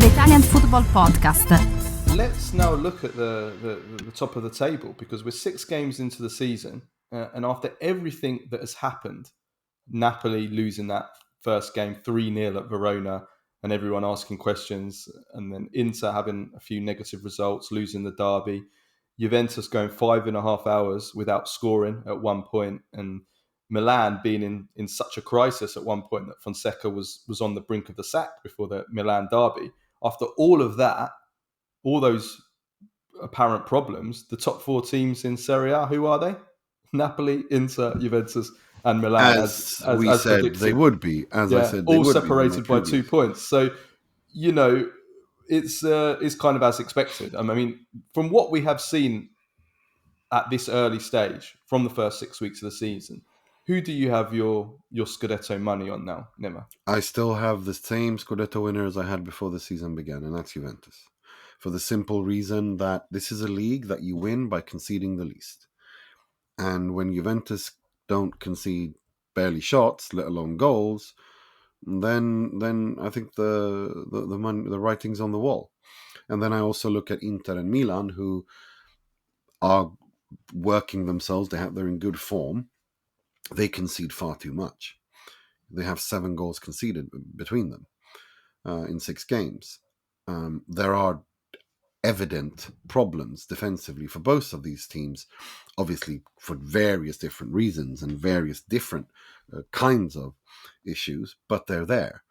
the Italian Football Podcast. Let's now look at the top of the table, because we're 6 games into the season, and after everything that has happened, Napoli losing that first game 3-0 at Verona and everyone asking questions, and then Inter having a few negative results, losing the derby, Juventus going 5.5 hours without scoring at one point, and Milan being in such a crisis at one point that Fonseca was on the brink of the sack before the Milan derby. After all of that, all those apparent problems, the top 4 teams in Serie A, who are they? Napoli, Inter, Juventus, and Milan, as we said predicted. they would be. As I said, they all would separated be by 2 points. So, it's kind of as expected. I mean, from what we have seen at this early stage, from the first 6 weeks of the season, who do you have your Scudetto money on now, Nima? I still have the same Scudetto winner as I had before the season began, and that's Juventus. For the simple reason that this is a league that you win by conceding the least. And when Juventus don't concede barely shots, let alone goals, then I think the writing's on the wall. And then I also look at Inter and Milan, who are working themselves. They're in good form. They concede far too much. They have 7 goals conceded between them in 6 games. There are evident problems defensively for both of these teams, obviously for various different reasons and various different kinds of issues, but they're there.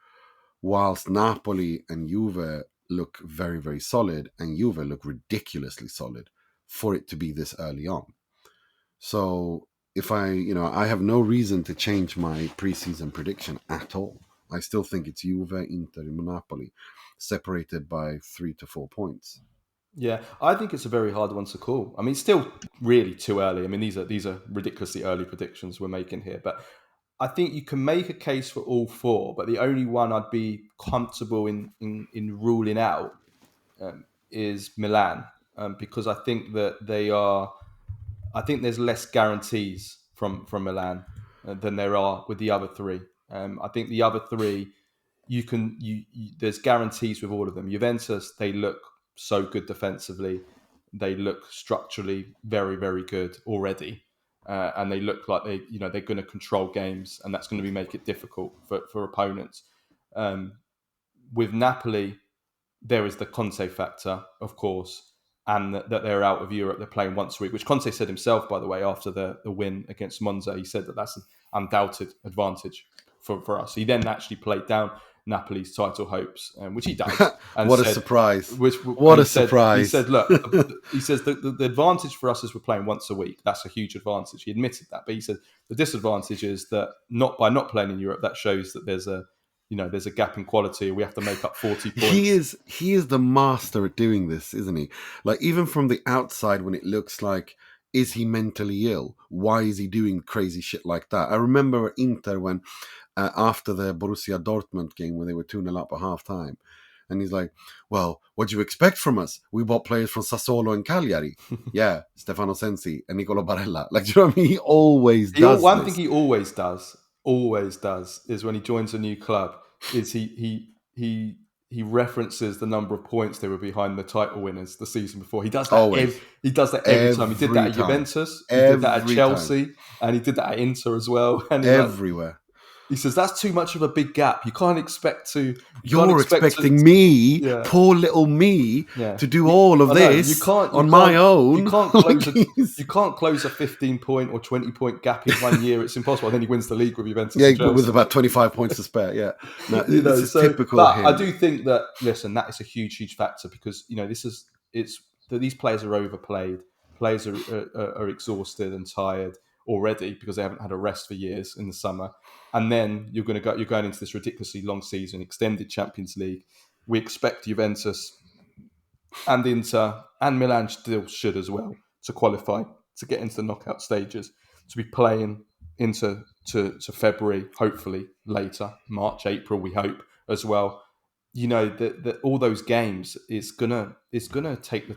Whilst Napoli and Juve look very, very solid, and Juve look ridiculously solid for it to be this early on. So if I have no reason to change my preseason prediction at all. I still think it's Juve, Inter, and Napoli, separated by 3 to 4 points. Yeah, I think it's a very hard one to call. I mean, it's still really too early. I mean, these are ridiculously early predictions we're making here, but I think you can make a case for all 4. But the only one I'd be comfortable in ruling out is Milan, because I think that I think there's less guarantees from Milan than there are with the other 3. I think the other 3, there's guarantees with all of them. Juventus, they look so good defensively. They look structurally very, very good already, and they look like they're going to control games, and that's going to make it difficult for opponents. With Napoli, there is the Conte factor, of course, and that they're out of Europe. They're playing once a week, which Conte said himself, by the way, after the win against Monza. He said that that's an undoubted advantage for us. He then actually played down Napoli's title hopes, which he does. And What a surprise! Surprise! He said, look, he says the advantage for us is we're playing once a week. That's a huge advantage. He admitted that, but he said the disadvantage is that by not playing in Europe, that shows that there's a gap in quality. We have to make up 40 points. He is the master at doing this, isn't he? Like, even from the outside, when it looks like, is he mentally ill? Why is he doing crazy shit like that? I remember Inter when after the Borussia Dortmund game when they were 2-0 up at half-time. And he's like, well, what do you expect from us? We bought players from Sassuolo and Cagliari. Yeah, Stefano Sensi and Nicolo Barella. Like, do you know what I mean? He always does One thing he always does, is when he joins a new club, is he references the number of points they were behind the title winners the season before. He does that every time. He did that at Juventus, he did that at Chelsea, and he did that at Inter as well. And everywhere. He says that's too much of a big gap. You can't expect to. You're expecting me, poor little me, to do all of this on my own. You can't close a 15-point or 20-point gap in 1 year. It's impossible. And then he wins the league with Juventus. Yeah, but with about 25 points to spare. Yeah, no, this is typical. But him. I do think that that is a huge factor, because it's that these players are overplayed. Players are exhausted and tired already because they haven't had a rest for years in the summer. And then you're going into this ridiculously long season, extended Champions League. We expect Juventus and Inter and Milan still should as well to qualify, to get into the knockout stages, to be playing into to February, hopefully later, March, April, we hope as well. That all those games is gonna take a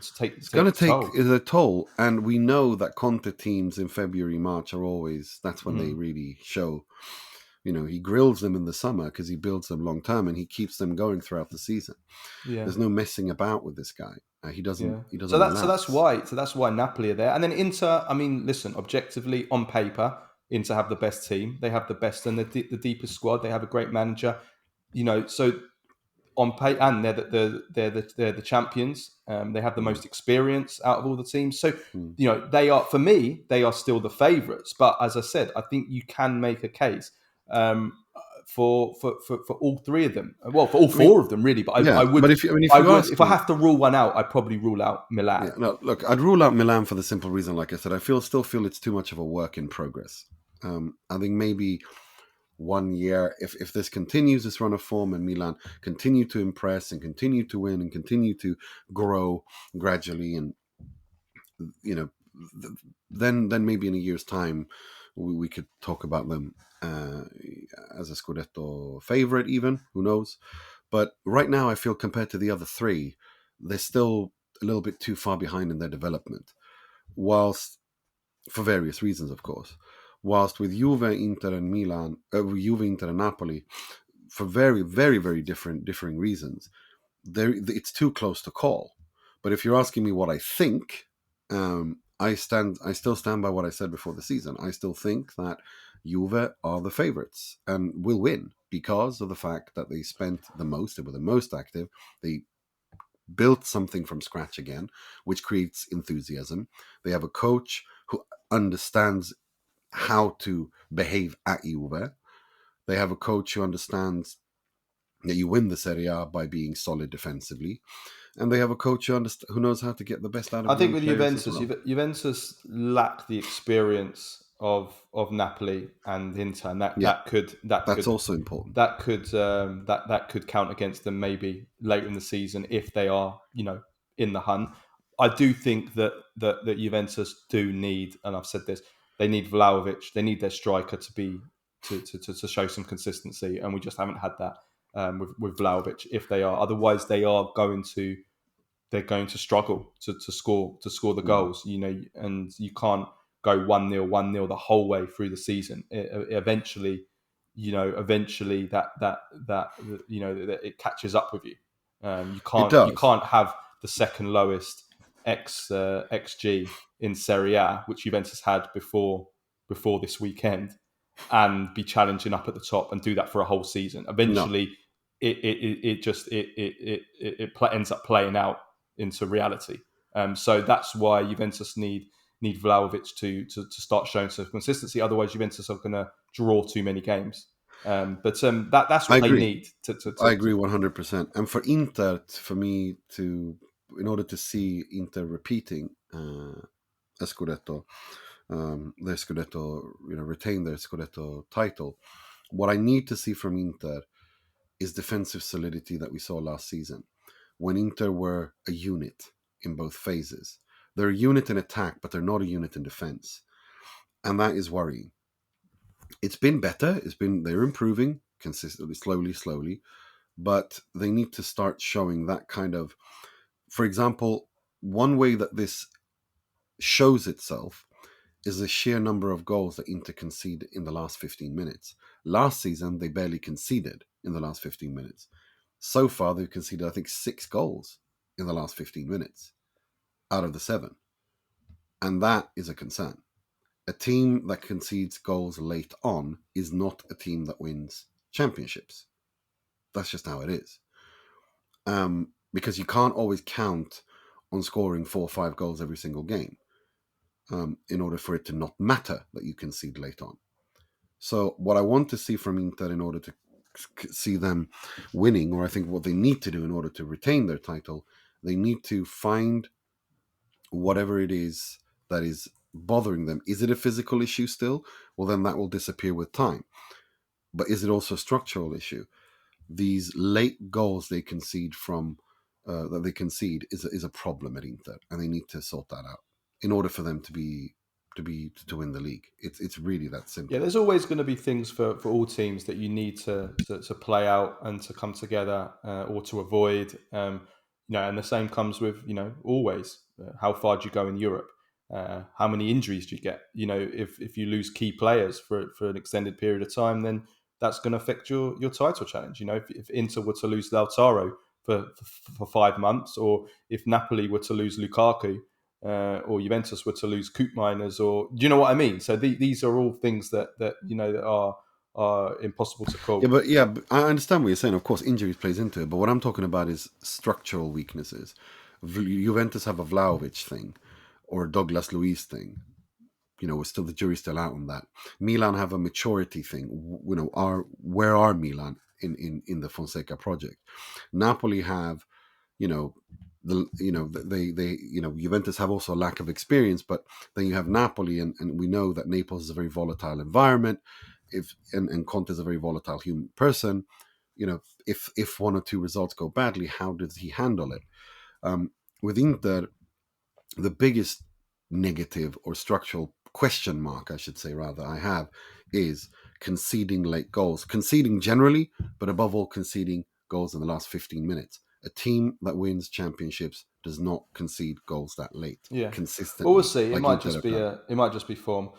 toll, and we know that Conte teams in February, March are always, that's when they really show He grills them in the summer because he builds them long term and he keeps them going throughout the season. Yeah. There's no messing about with this guy. He doesn't. Yeah. He So doesn't that's so relax. that's why Napoli are there. And then Inter, I mean, listen, objectively on paper, Inter have the best team. They have the best and the deepest squad. They have a great manager. So on pay, and they're the champions. They have the most experience out of all the teams. So they are, for me, they are still the favourites. But as I said, I think you can make a case for all three of them. Well, for all four of them, really. But Yeah, I would, but if you ask if I me, have to rule one out, I'd probably rule out Milan. yeah, no, look, I'd rule out Milan for the simple reason, like I said, I still feel it's too much of a work in progress. I think maybe 1 year, if this continues, this run of form, and Milan continue to impress and continue to win and continue to grow gradually, and then maybe in a year's time we could talk about them as a Scudetto favorite, even, who knows. But right now I feel compared to the other three, they're still a little bit too far behind in their development, whilst, for various reasons, of course. Whilst with Juve, Inter, and Milan, Juve, Inter, and Napoli, for very, very, very differing reasons, it's too close to call. But if you're asking me what I think, I still stand by what I said before the season. I still think that Juve are the favourites and will win because of the fact that they spent the most, they were the most active, they built something from scratch again, which creates enthusiasm. They have a coach who understands how to behave at Juve. They have a coach who understands that you win the Serie A by being solid defensively. And they have a coach who knows how to get the best out of I think young with players as Juventus, well. Juventus lack the experience of Napoli and Inter, and Yeah, that that's could also important. that could count against them maybe later in the season if they are in the hunt. I do think that Juventus do need, and I've said this, they need Vlahovic, they need their striker to show some consistency, and we just haven't had that with Vlahovic. If they are, otherwise they're going to struggle to score the goals, and you can't go 1-0, 1-0 the whole way through the season. Eventually that it catches up with you. You It can't does. have the second lowest xG in Serie A, which Juventus had before this weekend, and be challenging up at the top and do that for a whole season. No, Eventually, ends up playing out into reality. So that's why Juventus need Vlahovic to start showing some consistency. Otherwise, Juventus are going to draw too many games. That's I what they agree. need I agree 100%. And for Inter, for me in order to see Inter repeating a Scudetto, their Scudetto, retain their Scudetto title, what I need to see from Inter is defensive solidity that we saw last season, when Inter were a unit in both phases. They're a unit in attack, but they're not a unit in defense. And that is worrying. It's been better. They're improving consistently, slowly, but they need to start showing that kind of, for example, one way that this shows itself is the sheer number of goals that Inter concede in the last 15 minutes. Last season, they barely conceded in the last 15 minutes. So far, they've conceded, I think, 6 goals in the last 15 minutes out of the 7. And that is a concern. A team that concedes goals late on is not a team that wins championships. That's just how it is. Because you can't always count on scoring 4 or 5 goals every single game in order for it to not matter that you concede late on. So what I want to see from Inter in order to see them winning, or I think what they need to do in order to retain their title, they need to find whatever it is that is bothering them. Is it a physical issue still? Well, then that will disappear with time. But is it also a structural issue? These late goals they concede is a problem at Inter, and they need to sort that out in order for them to win the league. It's really that simple. Yeah, there's always going to be things for all teams that you need to play out and to come together or to avoid. And the same comes with always how far do you go in Europe? How many injuries do you get? If you lose key players for an extended period of time, then that's going to affect your title challenge. You know, if Inter were to lose Lautaro for 5 months, or if Napoli were to lose Lukaku, or Juventus were to lose Koopmeiners, or do you know what I mean? So these are all things that you know that are impossible to call. But I understand what you're saying. Of course, injuries plays into it. But what I'm talking about is structural weaknesses. Juventus have a Vlahovic thing, or a Douglas Luiz thing. You know, the jury's still out on that. Milan have a maturity thing. You know, where are Milan in the Fonseca project? Napoli have, you know, Juventus have also a lack of experience, but then you have Napoli, and we know that Naples is a very volatile environment. And Conte is a very volatile human person. You know, if one or two results go badly, how does he handle it? With Inter, the biggest negative or structural question mark, I should say rather, I have is conceding late goals. Conceding generally, but above all, conceding goals in the last 15 minutes. A team that wins championships does not concede goals that late. Yeah, Consistently. well, we'll see. It like might Inter just have done. be form.